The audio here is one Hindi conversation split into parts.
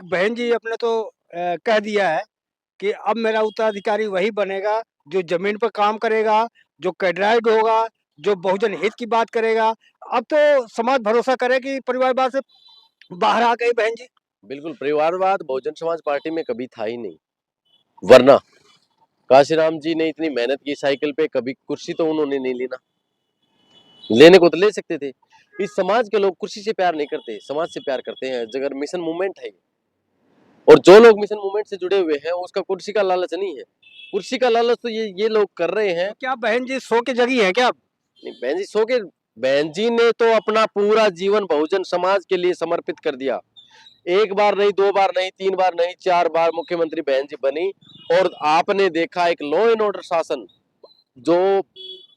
बहन जी अपने तो कह दिया है कि अब मेरा उत्तराधिकारी वही बनेगा जो जमीन पर काम करेगा, जो कैडराइड होगा, जो बहुजन हित की बात करेगा। अब तो समाज भरोसा करे कि परिवारवाद से बाहर आ गई बहन जी। बिल्कुल, परिवारवाद बहुजन समाज पार्टी में कभी था ही नहीं। वरना काशीराम जी ने इतनी मेहनत की साइकिल पे, कभी कुर्सी तो उन्होंने नहीं ली ना। लेने को तो ले सकते थे। इस समाज के लोग कुर्सी से प्यार नहीं करते, समाज से प्यार करते हैं। जगह मिशन मूवमेंट है और जो लोग मिशन मूवमेंट से जुड़े हुए हैं उसका कुर्सी का लालच नहीं है। कुर्सी का लालच तो ये लोग कर रहे हैं। क्या बहन जी सो के जगी है क्या? नहीं, बहन जी सो के, बहन जी ने तो अपना पूरा जीवन बहुजन समाज के लिए समर्पित कर दिया। एक बार नहीं, दो बार नहीं, तीन बार नहीं, चार बार मुख्यमंत्री बहन जी बनी। और आपने देखा एक लॉ एंड ऑर्डर शासन, जो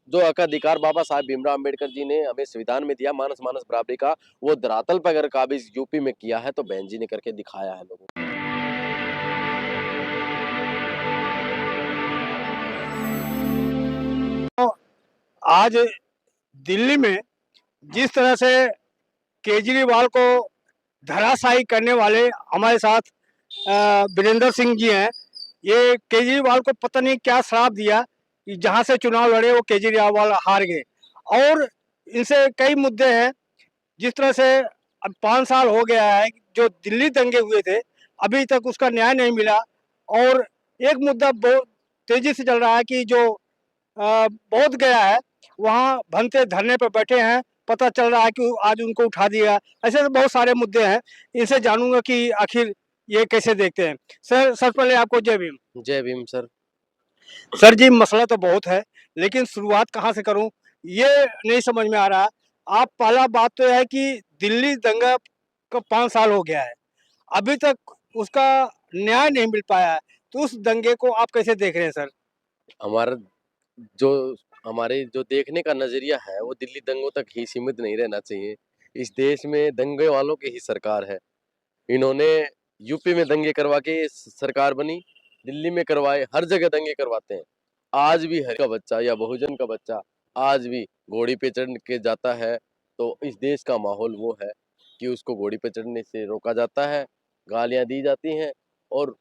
जो हक अधिकार बाबा साहब भीमराव अम्बेडकर जी ने हमें संविधान में दिया, मानस मानस बराबरी का, वो धरातल पर अगर काबिज यूपी में किया है तो बहन जी ने करके दिखाया है लोगों को। आज दिल्ली में जिस तरह से केजरीवाल को धराशायी करने वाले हमारे साथ वीरेंद्र सिंह जी हैं। ये केजरीवाल को पता नहीं क्या श्राप दिया कि जहां से चुनाव लड़े वो केजरीवाल हार गए। और इनसे कई मुद्दे हैं। जिस तरह से अब 5 साल हो गया है जो दिल्ली दंगे हुए थे, अभी तक उसका न्याय नहीं मिला। और एक मुद्दा बहुत तेजी से चल रहा है कि जो बोध गया है वहाँ भंते धरने पर बैठे हैं। पता चल रहा है कि आज उनको उठा दिया। ऐसे तो बहुत सारे मुद्दे हैं, इनसे जानूंगा कि आखिर ये कैसे देखते हैं। सर, सबसे पहले आपको जय भीम। जय भीम सर। सर जी, मसला तो बहुत है लेकिन शुरुआत कहाँ से करूं ये नहीं समझ में आ रहा। आप पहला बात तो है कि दिल्ली दंगा का 5 साल हो गया है, अभी तक उसका न्याय नहीं मिल पाया है। तो उस दंगे को आप कैसे देख रहे हैं सर? हमारा जो हमारे जो देखने का नजरिया है वो दिल्ली दंगों तक ही सीमित नहीं रहना चाहिए। इस देश में दंगे वालों की ही सरकार है। इन्होंने यूपी में दंगे करवा के सरकार बनी, दिल्ली में करवाए, हर जगह दंगे करवाते हैं। आज भी हर का बच्चा या बहुजन का बच्चा आज भी घोड़ी पे चढ़ के जाता है तो इस देश का माहौल वो है कि उसको घोड़ी पे चढ़ने से रोका जाता है, गालियां दी जाती हैं और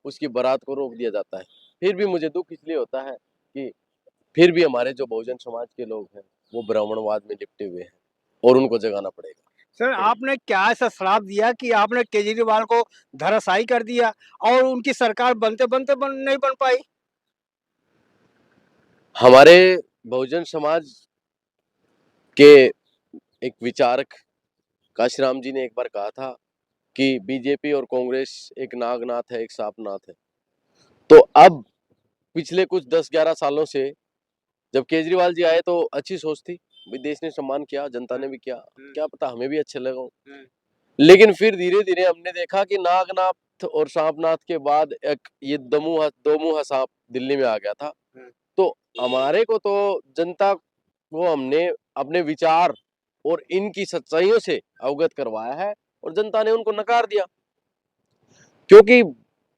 उसकी बारात को रोक दिया जाता है। फिर भी मुझे दुख इसलिए होता है कि फिर भी हमारे जो बहुजन समाज के लोग हैं वो ब्राह्मणवाद में लिपटे हुए हैं और उनको जगाना पड़ेगा। सर, आपने क्या ऐसा श्राप दिया कि आपने केजरीवाल को धराशायी कर दिया और उनकी सरकार बनते बनते नहीं बन पाई? हमारे बहुजन समाज के एक विचारक काशीराम जी ने एक बार कहा था कि बीजेपी और कांग्रेस एक नागनाथ है, एक सांपनाथ है। तो अब पिछले कुछ 10-11 सालों से जब केजरीवाल जी आए तो अच्छी सोच थी, देश ने सम्मान किया, जनता ने भी किया, क्या पता हमें भी अच्छे लगे। लेकिन फिर धीरे धीरे हमने देखा कि नागनाथ और सांपनाथ के बाद एक ये दो मुंहा सांप दिल्ली में आ गया था। तो हमारे को तो जनता को हमने अपने विचार और इनकी सच्चाइयों से अवगत करवाया है और जनता ने उनको नकार दिया। क्योंकि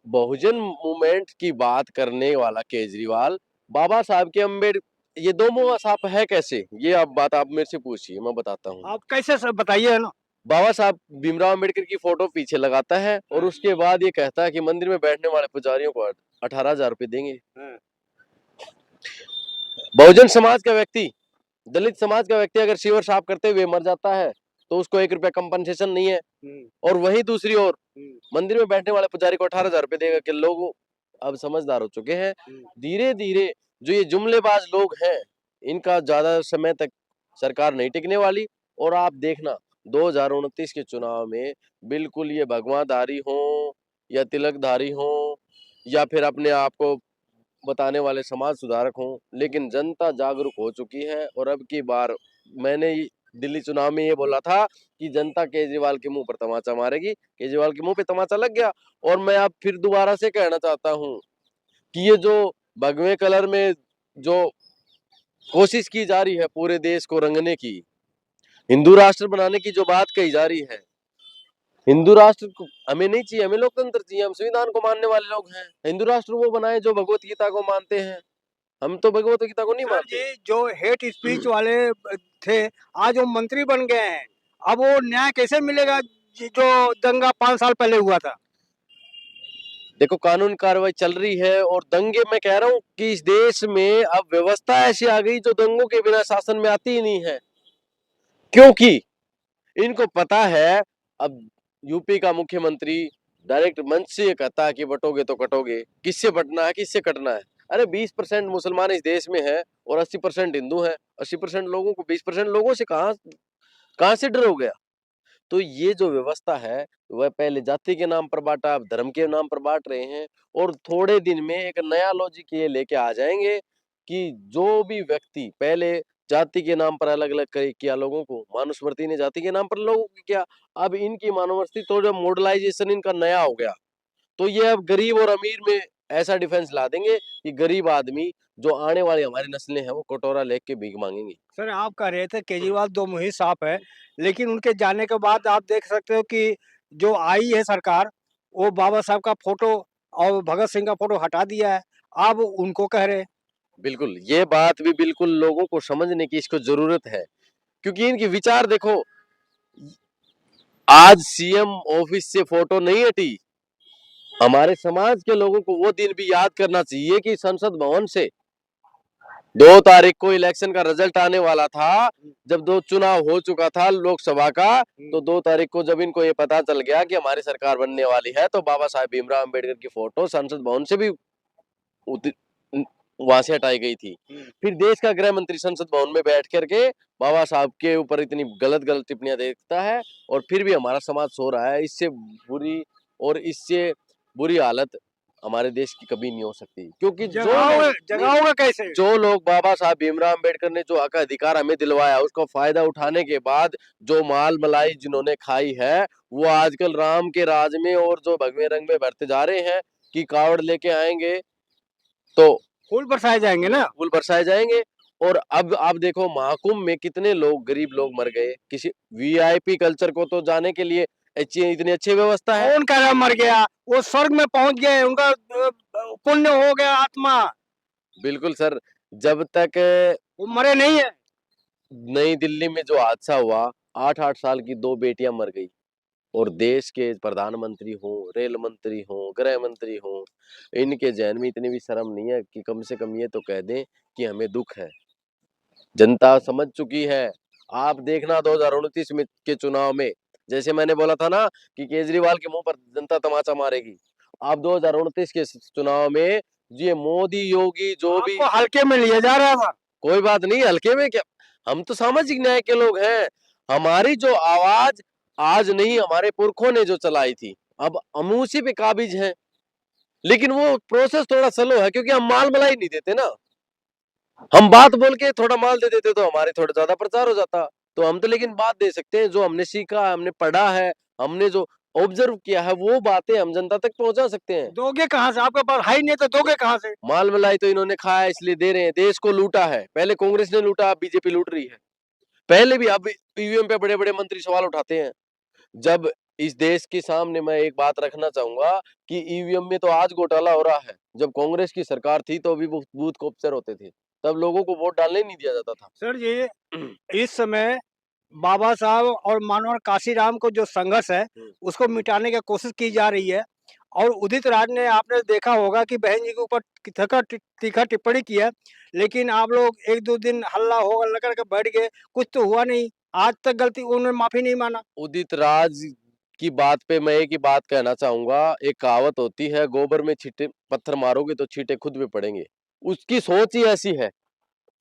बहुजन मूवमेंट की बात करने वाला केजरीवाल बाबा साहब के अम्बेडकर, ये दो मुंहा सांप है कैसे, ये आप बात आप मेरे से पूछिए, मैं बताता हूँ। आप कैसे सर बताइए ना। बाबा साहब भीमराव अम्बेडकर की फोटो पीछे लगाता है और उसके बाद ये कहता है कि मंदिर में बैठने वाले पुजारियों को 18,000 रुपए देंगे। बहुजन समाज का व्यक्ति, दलित समाज का व्यक्ति अगर सीवर साफ करते हुए मर जाता है तो उसको 1 रुपया कंपनसेशन नहीं है। और वहीं दूसरी ओर मंदिर में बैठने वाले पुजारी को 18,000 रुपए देगा। कि लोग अब समझदार हो चुके हैं। धीरे धीरे जो ये जुमलेबाज लोग हैं इनका ज्यादा समय तक सरकार नहीं टिकने वाली। और आप देखना 2029 के चुनाव में बिल्कुल ये भगवाधारी हो या तिलकधारी हो या फिर अपने आप को बताने वाले समाज सुधारक हों, लेकिन जनता जागरूक हो चुकी है। और अब की बार मैंने दिल्ली चुनाव में ये बोला था कि जनता केजरीवाल के मुंह पर तमाचा मारेगी, केजरीवाल के मुंह पे तमाचा लग गया। और मैं अब फिर दोबारा से कहना चाहता हूँ कि ये जो भगवे कलर में जो कोशिश की जा रही है पूरे देश को रंगने की, हिंदू राष्ट्र बनाने की जो बात कही जा रही है, हिंदू राष्ट्र हमें नहीं चाहिए, हमें लोकतंत्र चाहिए। हम संविधान को मानने वाले लोग हैं। हिंदू राष्ट्र वो बनाए जो भगवत गीता को मानते हैं, हम तो भगवत गीता को नहीं सर मानते। जी, जो हेट स्पीच वाले थे आज वो मंत्री बन गए हैं। अब वो न्याय कैसे मिलेगा जो दंगा 5 साल पहले हुआ था? देखो कानून कार्रवाई चल रही है और दंगे, मैं कह रहा हूँ कि इस देश में अब व्यवस्था ऐसी आ गई जो दंगों के बिना शासन में आती ही नहीं है, क्योंकि इनको पता है अब यूपी का मुख्यमंत्री डायरेक्ट मंच से ये कहता है कि बटोगे तो कटोगे, किससे बटना है किससे कटना है। अरे 20% मुसलमान इस देश में है और 80% हिंदू है, 80% लोगों को 20% लोगों से कहाँ कहाँ से डर हो गया। तो ये जो व्यवस्था है वह पहले जाति के नाम पर बांटा, अब धर्म के नाम पर बांट रहे हैं और थोड़े दिन में एक नया लॉजिक ये लेके आ जाएंगे कि जो भी व्यक्ति पहले जाति के नाम पर अलग अलग किया लोगों को, मानुस्मृति ने जाति के नाम पर लोगों को किया, अब इनकी मानुस्मृति तो जब मॉडर्नाइजेशन इनका नया हो गया तो ये अब गरीब और अमीर में ऐसा डिफरेंस ला देंगे कि गरीब आदमी जो आने वाली हमारी नस्लें हैं वो कटोरा लेके भीख मांगेंगी। सर आप कह रहे थे केजरीवाल दो मुहित सांप है, लेकिन उनके जाने के बाद आप देख सकते हो कि जो आई है सरकार, वो बाबा साहब का फोटो और भगत सिंह का फोटो हटा दिया है। आप उनको कह रहे हैं। बिल्कुल, ये बात भी बिल्कुल लोगों को समझने की इसको जरूरत है, क्योंकि इनके विचार देखो, आज सीएम ऑफिस से फोटो नहीं हटी, हमारे समाज के लोगों को वो दिन भी याद करना चाहिए कि संसद भवन से 2 तारीख को इलेक्शन का रिजल्ट आने वाला था, जब दो चुनाव हो चुका था लोकसभा का, तो 2 तारीख को जब इनको ये पता चल गया कि हमारी सरकार बनने वाली है, तो बाबा साहेब भीमराव अम्बेडकर की फोटो संसद भवन से भी वहां से हटाई गई थी। फिर देश का गृह मंत्री संसद भवन में बैठ करके बाबा साहब के ऊपर इतनी गलत गलत टिप्पणियां देखता है और फिर भी हमारा समाज सो रहा है। इससे बुरी और इससे बुरी हालत हमारे देश की कभी नहीं हो सकती, क्योंकि जगाओगे कैसे? जो लोग बाबा साहब भीमराव अम्बेडकर ने जो हक अधिकार हमें दिलवाया, उसका फायदा उठाने के बाद जो माल मलाई जिन्होंने खाई है, वो आजकल राम के राज में और जो भगवे रंग में भरते जा रहे हैं कि कावड़ लेके आएंगे तो फूल बरसाए जाएंगे ना। फूल बरसाए जाएंगे। और अब आप देखो महाकुंभ में कितने लोग, गरीब लोग मर गए, किसी वीआईपी कल्चर को तो जाने के लिए इतनी अच्छी व्यवस्था है। कौन कह रहा मर गया? वो स्वर्ग में पहुंच गए, उनका पुण्य हो गया आत्मा। बिल्कुल सर, जब तक वो मरे नहीं है। नई दिल्ली में जो हादसा हुआ, 8-8 साल की 2 बेटियां मर गई और देश के प्रधानमंत्री हो, रेल मंत्री हो, गृह मंत्री हो, इनके जहन में इतनी भी शर्म नहीं है कि कम से कम ये तो कह दें कि हमें दुख है। जनता समझ चुकी है। आप देखना 2029 में के चुनाव में, जैसे मैंने बोला था ना कि केजरीवाल के मुंह पर जनता तमाचा मारेगी, आप 2029 के चुनाव में ये मोदी योगी जो भी, आपको हल्के में लिया जा रहा था। कोई बात नहीं, हल्के में क्या, हम तो सामाजिक न्याय के लोग हैं। हमारी जो आवाज आज नहीं, हमारे पुरखों ने जो चलाई थी, अब हम उसी पे काबिज हैं। लेकिन वो प्रोसेस थोड़ा स्लो है क्योंकि हम माल मलाई नहीं देते ना, हम बात बोल के थोड़ा माल दे देते तो हमारे थोड़ा ज्यादा प्रचार हो जाता। तो हम तो लेकिन बात दे सकते हैं, जो हमने सीखा है, हमने पढ़ा है, हमने जो ऑब्जर्व किया है, वो बातें हम जनता तक पहुंचा सकते हैं। दोगे कहाँ से? आपके पास है ही नहीं तो दोगे कहाँ से? माल मलाई तो इन्होंने खाया इसलिए दे रहे हैं, देश को लूटा है, पहले कांग्रेस ने लूटा, अब बीजेपी लूट रही है। पहले भी, अब ईवीएम पे बड़े बड़े मंत्री सवाल उठाते हैं। जब इस देश के सामने मैं एक बात रखना चाहूंगा कि ईवीएम में तो आज घोटाला हो रहा है, जब कांग्रेस की सरकार थी तो अभी बूथ कैप्चर होते थे, तब लोगों को वोट डालने नहीं दिया जाता था। सर जी, इस समय बाबा साहब और मानवर काशीराम को जो संघर्ष है उसको मिटाने की कोशिश की जा रही है। और उदित राज ने, आपने देखा होगा कि बहन जी के ऊपर तीखा टिप्पणी की है, लेकिन आप लोग एक दो दिन हल्ला हो हल्ला करके बैठ गए, कुछ तो हुआ नहीं। आज तक गलती उन्होंने माफी नहीं माना। उदित राज की बात पे मैं एक ही बात कहना चाहूंगा, एक कहावत होती है, गोबर में छींटे पत्थर मारोगे तो छींटे खुद पे पड़ेंगे। उसकी सोच ही ऐसी है,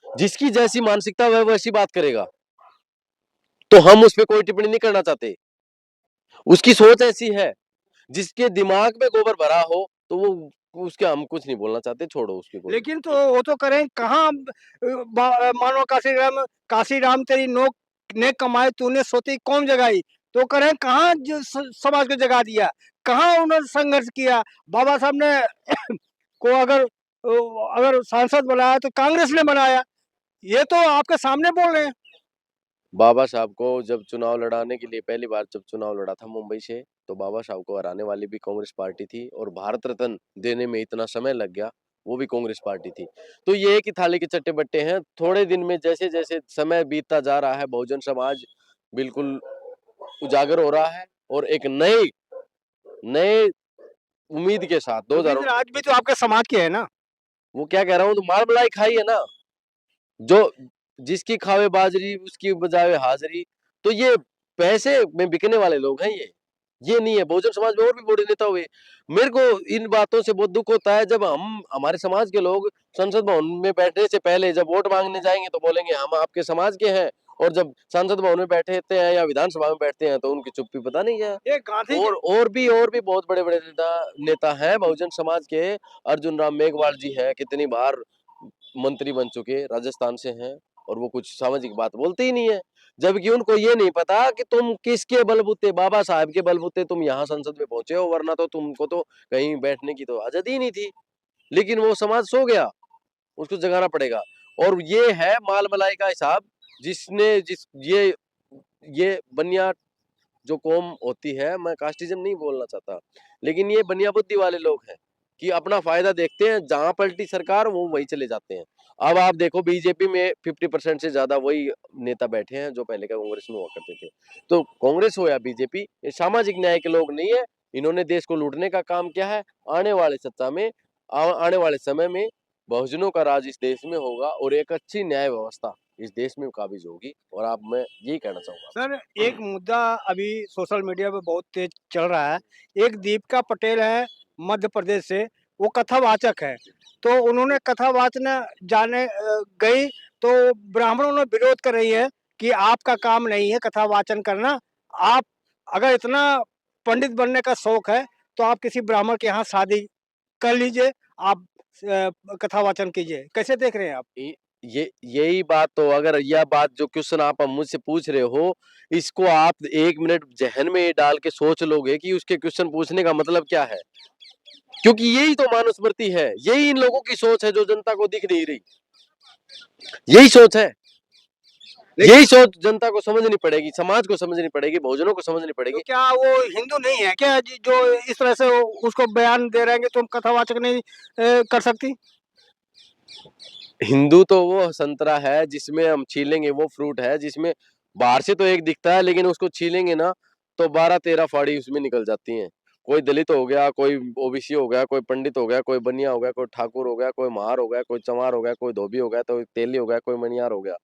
जिसकी जैसी मानसिकता वह वैसी बात करेगा, तो हम उस पर कोई टिप्पणी नहीं करना चाहते। उसकी सोच ऐसी है, जिसके दिमाग में गोबर भरा हो तो वो, उसके हम कुछ नहीं बोलना चाहते, छोड़ो उसके को। लेकिन तो वो तो करें कहाँ? मानो काशीराम तेरी नोक नेक कमाई तूने सोती कौन जगाई। तो करें कहाँ जो समाज को जगा दिया, कहाँ उन्होंने संघर्ष किया। बाबा साहब ने को अगर सांसद बनाया तो कांग्रेस ने बनाया, ये तो आपके सामने बोल रहे हैं। बाबा साहब को जब चुनाव लड़ाने के लिए पहली बार जब चुनाव लड़ा था मुंबई से, तो बाबा साहब को हराने वाली भी कांग्रेस पार्टी थी और भारत रत्न देने में इतना समय लग गया, वो भी कांग्रेस पार्टी थी। तो ये एक ही थाली के चट्टे बट्टे हैं। थोड़े दिन में जैसे जैसे समय बीतता जा रहा है, बहुजन समाज बिल्कुल उजागर हो रहा है और एक नए उम्मीद के साथ तो 2000 फिर आज भी तो आपके समाज के है ना। वो क्या कह रहा हूँ, तो माल मलाई खाई है ना, जो जिसकी खावे बाजरी उसकी बजावे हाजिरी। तो ये पैसे में बिकने वाले लोग हैं ये नहीं है। बहुजन समाज में और भी बड़े नेता हुए। मेरे को इन बातों से बहुत दुख होता है जब हम हमारे समाज के लोग संसद भवन में बैठने से पहले जब वोट मांगने जाएंगे तो बोलेंगे हम आपके समाज के हैं, और जब संसद भवन में बैठते हैं या विधानसभा में बैठते हैं तो उनकी चुप्पी पता नहीं है। ये गांधी जी और भी बहुत बड़े बड़े नेता हैं बहुजन समाज के। अर्जुन राम मेघवाल जी हैं, कितनी बार मंत्री बन चुके, राजस्थान से हैं, और वो कुछ सामाजिक बात बोलते ही नहीं है। जबकि उनको ये नहीं पता कि तुम किसके बलबूते, बाबा साहब के बलबूते तुम यहाँ संसद में पहुंचे हो, वरना तो तुमको तो कहीं बैठने की तो आजादी ही नहीं थी। लेकिन वो समाज सो गया, उसको जगाना पड़ेगा। और ये है माल मलाई का हिसाब, जिसने जिस ये बनिया जो कौम होती है, मैं कास्टिज्म नहीं बोलना चाहता, लेकिन ये बनिया बुद्धि वाले लोग हैं कि अपना फायदा देखते हैं, जहां पलटी सरकार वो वही चले जाते हैं। अब आप देखो बीजेपी में 50% से ज्यादा वही नेता बैठे हैं जो पहले कांग्रेस में हुआ करते थे। तो कांग्रेस हो या बीजेपी, ये सामाजिक न्याय के लोग नहीं है। इन्होंने देश को लूटने का काम किया है। आने वाले सत्ता में आने वाले समय में बहुजनों का राज इस देश में होगा और एक अच्छी न्याय व्यवस्था इस देश में काबिज होगी। और आप, मैं यही कहना चाहूंगा। सर, एक मुद्दा अभी सोशल मीडिया पे बहुत तेज चल रहा है। एक दीपिका पटेल है मध्य प्रदेश से, वो कथावाचक है। तो उन्होंने कथावाचन जाने गई, तो ब्राह्मणों ने विरोध कर रही है कि आपका काम नहीं है कथावाचन करना। आप अगर इतना पंडित बनने का शौक है तो आप किसी ब्राह्मण के यहाँ शादी कर लीजिए, आप कथावाचन कीजिए। कैसे देख रहे हैं आप? यही बात, तो अगर यह बात जो क्वेश्चन आप मुझसे पूछ रहे हो, इसको आप 1 मिनट जहन में डाल के सोच लोगे कि उसके क्वेश्चन पूछने का मतलब क्या है। क्योंकि यही तो मानुस्मृति है, यही इन लोगों की सोच है जो जनता को दिख नहीं रही। यही सोच है, यही सोच जनता को समझनी पड़ेगी, समाज को समझनी पड़ेगी, बहुजनों को समझनी तो पड़ेगी। क्या वो हिंदू नहीं है क्या जो इस तरह से उसको बयान दे रहे हैं कि तुम कथावाचक नहीं कर सकती? हिंदू तो वो संतरा है जिसमें हम छीलेंगे, वो फ्रूट है जिसमें बाहर से तो एक दिखता है, लेकिन उसको छीलेंगे ना तो 12-13 फाड़ी उसमें निकल जाती हैं। कोई दलित हो गया, कोई ओबीसी हो गया, कोई पंडित हो गया, कोई बनिया हो गया, कोई ठाकुर हो गया, कोई महार हो गया, कोई चमार हो गया, कोई धोबी हो गया, तो तेली हो गया, कोई मनियार हो गया।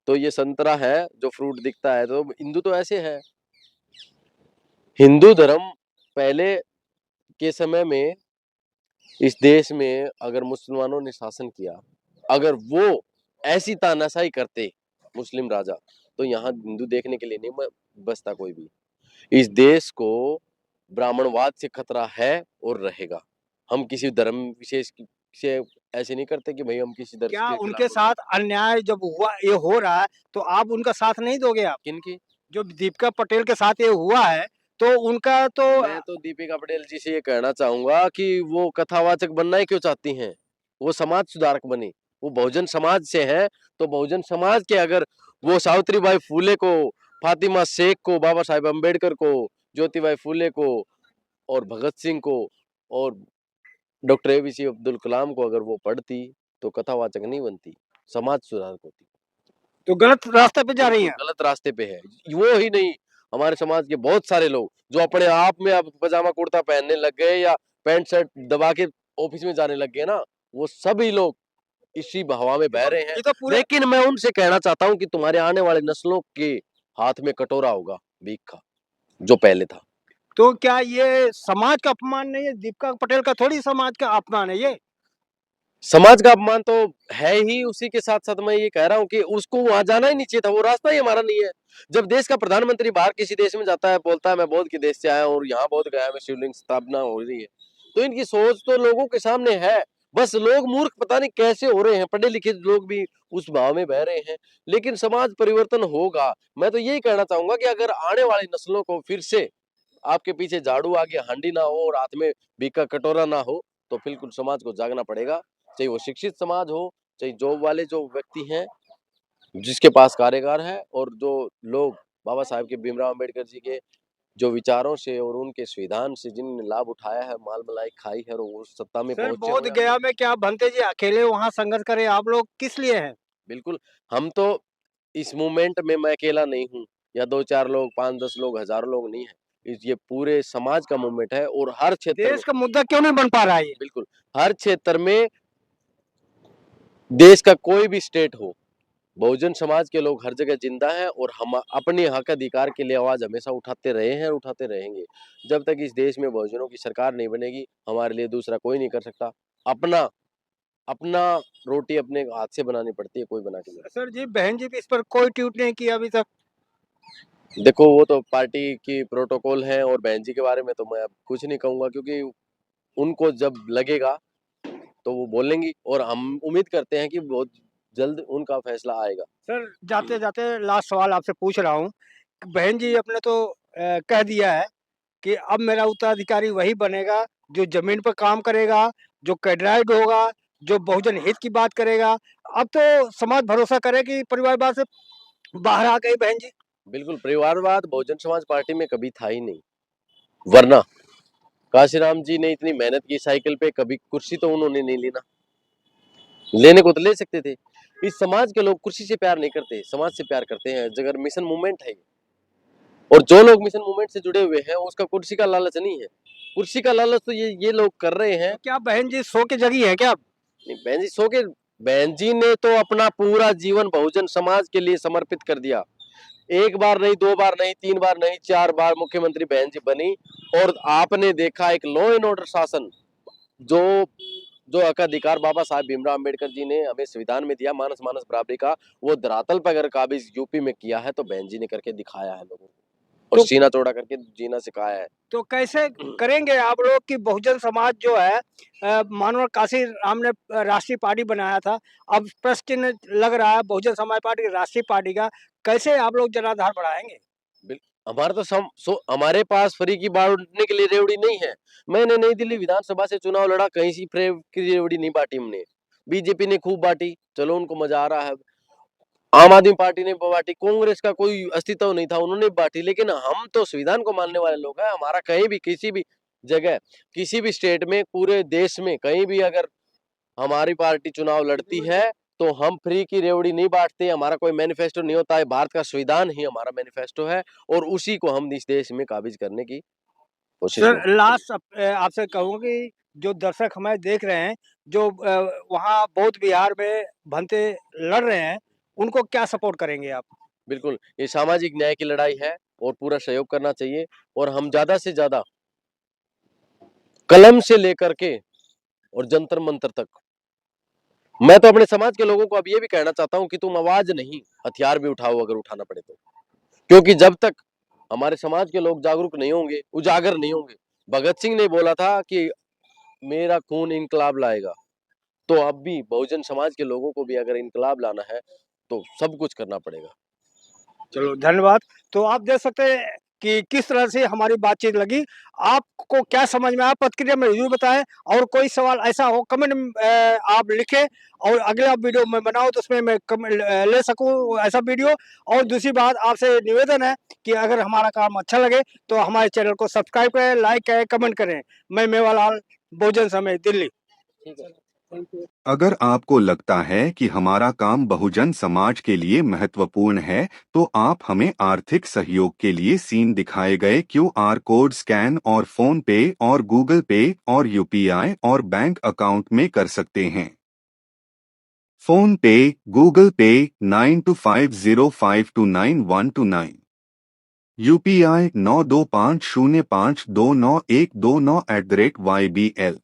तो ये संतरा है जो फ्रूट दिखता है। तो हिंदू तो ऐसे है। हिंदू धर्म पहले के समय में इस देश में अगर मुसलमानों ने शासन किया, अगर वो ऐसी तानाशाही करते मुस्लिम राजा, तो यहाँ हिंदू देखने के लिए नहीं बसता कोई भी। इस देश को ब्राह्मणवाद से खतरा है और रहेगा। हम किसी धर्म विशेष से ऐसे नहीं करते कि भाई हम किसी धर्म क्या के उनके खिलाफ। साथ अन्याय जब हुआ, ये हो रहा है, तो आप उनका साथ नहीं दोगे आप? किनकी? जो दीपिका पटेल के साथ ये हुआ है, तो उनका तो मैं तो दीपिका पटेल जी से ये कहना चाहूंगा कि वो कथावाचक बनना ही क्यों चाहती हैं? वो समाज सुधारक बने। वो बहुजन समाज से है, तो बहुजन समाज के अगर वो सावित्रीबाई फूले को, फातिमा शेख को, बाबा साहेब अम्बेडकर को, ज्योतिबाई फूले को और भगत सिंह को और डॉक्टर एपीजे अब्दुल कलाम को अगर वो पढ़ती तो कथावाचक नहीं बनती, समाज सुधारक होती। तो गलत रास्ते पे जा रही बिल्कुल हैं। गलत रास्ते पे है। वो ही नहीं, हमारे समाज के बहुत सारे लोग जो अपने आप में अब पजामा कुर्ता पहनने लग गए या पैंट शर्ट दबा के ऑफिस में जाने लग गए ना, वो सभी लोग इसी हवा में बह रहे हैं। ये तो पूरे लेकिन मैं उनसे कहना चाहता हूँ कि तुम्हारे आने वाले नस्लों के हाथ में कटोरा होगा भीख का, जो पहले था। तो क्या ये समाज का अपमान नहीं है? दीपिका पटेल का थोड़ी समाज का अपमान है ये। समाज का अपमान तो है ही। उसी के साथ साथ मैं ये कह रहा हूँ कि उसको वहां जाना ही नहीं चाहिए था, वो रास्ता ही हमारा नहीं है। जब देश का प्रधानमंत्री बाहर किसी देश में जाता है, बोलता है मैं बौद्ध के देश से आया हूँ और यहाँ बौद्ध गया में शिवलिंग स्थापना हो रही है, तो इनकी सोच तो लोगों के सामने है। बस लोग मूर्ख पता नहीं कैसे हो रहे हैं, पढ़े लिखे लोग भी उस भाव में बह रहे हैं। लेकिन समाज परिवर्तन होगा। मैं तो यही कहना चाहूंगा कि अगर आने वाली नस्लों को फिर से आपके पीछे झाड़ू आगे हांडी ना हो और हाथ में भीख का कटोरा ना हो, तो बिल्कुल समाज को जागना पड़ेगा। चाहे वो शिक्षित समाज हो, चाहे जॉब वाले जो व्यक्ति हैं जिसके पास कार्यगार है, और जो लोग बाबा साहेब के, भीमराव अंबेडकर जी के जो विचारों से और उनके संविधान से जिन्होंने लाभ उठाया है, माल मलाई खाई है और वो सत्ता में सर, पहुंचे बोध हुए गया हैं। में क्या भंते जी अकेले वहां संघर्ष करे, आप लोग किस लिए हैं? बिल्कुल, हम तो इस मूवमेंट में मैं अकेला नहीं हूँ, या 2-4 लोग, 5-10 लोग, हजारों लोग नहीं है। ये पूरे समाज का मूवमेंट है और हर क्षेत्र में देश का मुद्दा क्यों नहीं बन पा रहा है ये? बिल्कुल हर क्षेत्र में देश का कोई भी स्टेट हो, बहुजन समाज के लोग हर जगह जिंदा हैं और हम अपने हक अधिकार के लिए आवाज हमेशा उठाते रहे हैं और उठाते रहेंगे। जब तक इस देश में बहुजनों की सरकार नहीं बनेगी, हमारे लिए दूसरा कोई नहीं कर सकता। अपना अपना रोटी अपने हाथ से बनानी पड़ती है, कोई बना के नहीं। सर जी, बहन जी भी इस पर कोई ट्वीट नहीं किया अभी तक। देखो वो तो पार्टी की प्रोटोकॉल है और बहन जी के बारे में तो मैं अब कुछ नहीं कहूंगा, क्योंकि उनको जब लगेगा तो वो बोलेंगी और हम उम्मीद करते हैं कि बहुत जल्द उनका फैसला आएगा। सर जाते जाते लास्ट सवाल आपसे पूछ रहा हूँ, बहन जी अपने तो कह दिया है कि अब मेरा उत्तराधिकारी वही बनेगा जो जमीन पर काम करेगा, जो कैडराइड होगा, जो बहुजन हित की बात करेगा। अब तो समाज भरोसा करे कि परिवारवाद से बाहर आ गई बहन जी। बिल्कुल परिवारवाद बहुजन समाज पार्टी में कभी था ही नहीं, वरना काशीराम जी ने इतनी मेहनत की साइकिल पे, कभी कुर्सी तो उन्होंने नहीं लेना, लेने को तो ले सकते थे। इस समाज के लोग कुर्सी से प्यार नहीं करते, समाज से प्यार करते हैं। जगह मिशन मूवमेंट है और जो लोग मिशन मूवमेंट से जुड़े हुए हैं उसका कुर्सी का लालच नहीं है। कुर्सी का लालच तो ये लोग कर रहे हैं। क्या बहन जी सो के जगी है क्या? नहीं, बहन जी सो के, बहन जी ने तो अपना पूरा जीवन बहुजन समाज के लिए समर्पित कर दिया। एक बार नहीं, दो बार नहीं, तीन बार नहीं, 4 बार मुख्यमंत्री बहन जी बनी और आपने देखा एक लॉ एंड ऑर्डर शासन, जो जो हक अधिकार बाबा साहब भीमराव अम्बेडकर जी ने हमें संविधान में दिया, मानस मानस बराबरी का, वो धरातल पर अगर काबिज यूपी में किया है तो बहन जी ने करके दिखाया है लोगों को, और सीना चौड़ा करके जीना सिखाया है। तो कैसे करेंगे आप लोग कि बहुजन समाज जो है, मानव काशी राम ने राष्ट्रीय पार्टी बनाया था, अब प्रश्न चिन्ह लग रहा है बहुजन समाज पार्टी राष्ट्रीय पार्टी का, कैसे आप लोग जनाधार बढ़ाएंगे? हमारा तो हमारे पास फ्री की बांटने के लिए रेवड़ी नहीं है। मैंने नई दिल्ली विधानसभा से चुनाव लड़ा, कहीं सी फ्री की रेवड़ी नहीं बांटी हमने। बीजेपी ने खूब बांटी, चलो उनको मजा आ रहा है। आम आदमी पार्टी ने बांटी, कांग्रेस का कोई अस्तित्व नहीं था, उन्होंने बांटी। लेकिन हम तो संविधान को मानने वाले लोग हैं। हमारा कहीं भी किसी भी जगह, किसी भी स्टेट में, पूरे देश में कहीं भी अगर हमारी पार्टी चुनाव लड़ती है तो हम फ्री की रेवड़ी नहीं बांटते। हमारा कोई मैनिफेस्टो नहीं होता है, भारत का संविधान ही हमारा मैनिफेस्टो है और उसी को हम इस देश में काबिज करने की कोशिश में। सर लास्ट आपसे कहूँगा कि जो दर्शक हमें देख रहे हैं, जो वहाँ बौद्ध विहार में भंते लड़ रहे हैं, उनको क्या सपोर्ट करेंगे आप? बिल्कुल, ये सामाजिक न्याय की लड़ाई है और पूरा सहयोग करना चाहिए और हम ज्यादा से ज्यादा कलम से लेकर के और जंतर मंत्र तक, मैं तो अपने समाज के लोगों को अब ये भी कहना चाहता हूं कि तुम आवाज नहीं, हथियार भी उठाओ अगर उठाना पड़े तो। क्योंकि जब तक हमारे समाज के लोग जागरूक नहीं होंगे, उजागर नहीं होंगे, भगत सिंह ने बोला था कि मेरा खून इंकलाब लाएगा, तो अब भी बहुजन समाज के लोगों को भी अगर इंकलाब लाना है तो सब कुछ करना पड़ेगा। चलो धन्यवाद। तो आप देख सकते हैं कि किस तरह से हमारी बातचीत लगी, आपको क्या समझ में आया प्रतिक्रिया में जरूर बताएं, और कोई सवाल ऐसा हो कमेंट आप लिखें और अगला वीडियो मैं बनाऊं तो उसमें मैं ले सकूं ऐसा वीडियो। और दूसरी बात आपसे निवेदन है कि अगर हमारा काम अच्छा लगे तो हमारे चैनल को सब्सक्राइब करें, लाइक करें, कमेंट करें। मैं मेवालाल, बहुजन समाज, दिल्ली। अगर आपको लगता है कि हमारा काम बहुजन समाज के लिए महत्वपूर्ण है, तो आप हमें आर्थिक सहयोग के लिए सीन दिखाए गए QR कोड स्कैन और फोन पे और गूगल पे और UPI और बैंक अकाउंट में कर सकते हैं। फोन पे, गूगल पे 9250529129, UPI 9250529129@YBL।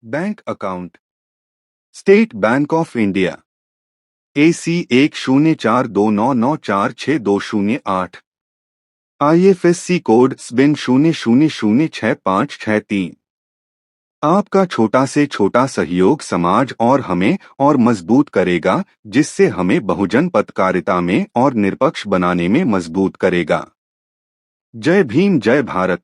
Bank account state bank of India AC 104299462008, IFSC code SBIN 00066563। आपका छोटा से छोटा सहयोग समाज और हमें और मजबूत करेगा, जिससे हमें बहुजन पत्रकारिता में और निष्पक्ष बनाने में मजबूत करेगा। जय भीम, जय भारत।